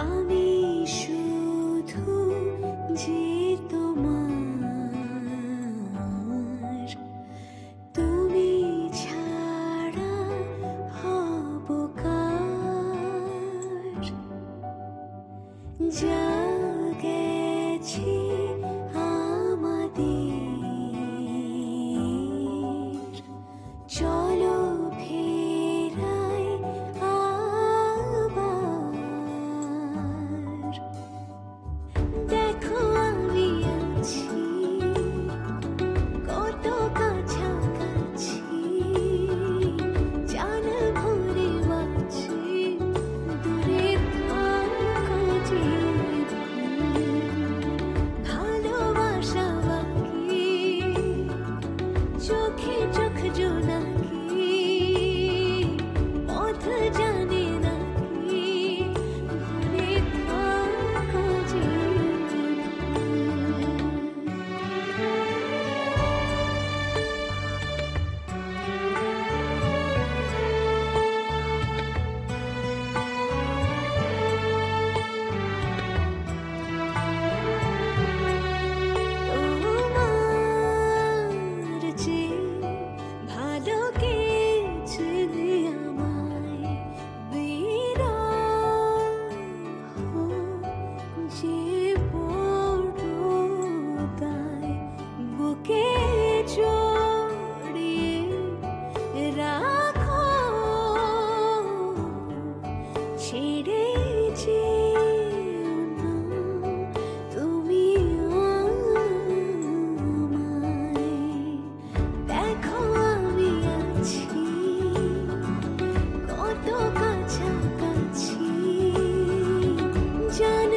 আমি শুধু যে তোমার, তুমি ছাড়া হব কার? যা গেছে আমাদের, চলো ফেরাই আবার। দেখো আমি আছি কত কাছাকাছি, জান ভরে বাঁচি দূরে থাকা যে ভালোবাসা বাকি, চোখে চোখ জোনাকি, পথ জানে নাকি ঘুরে থাকা যে। তোমার যে ভালো কে চেনে আমায়, বিরহ যে বড় দায়, বুকে জড়িয়ে রাখো, ছেড়ে যেও না তুমি আমায়। দেখো আমি আছি কত কাছাকাছি, জান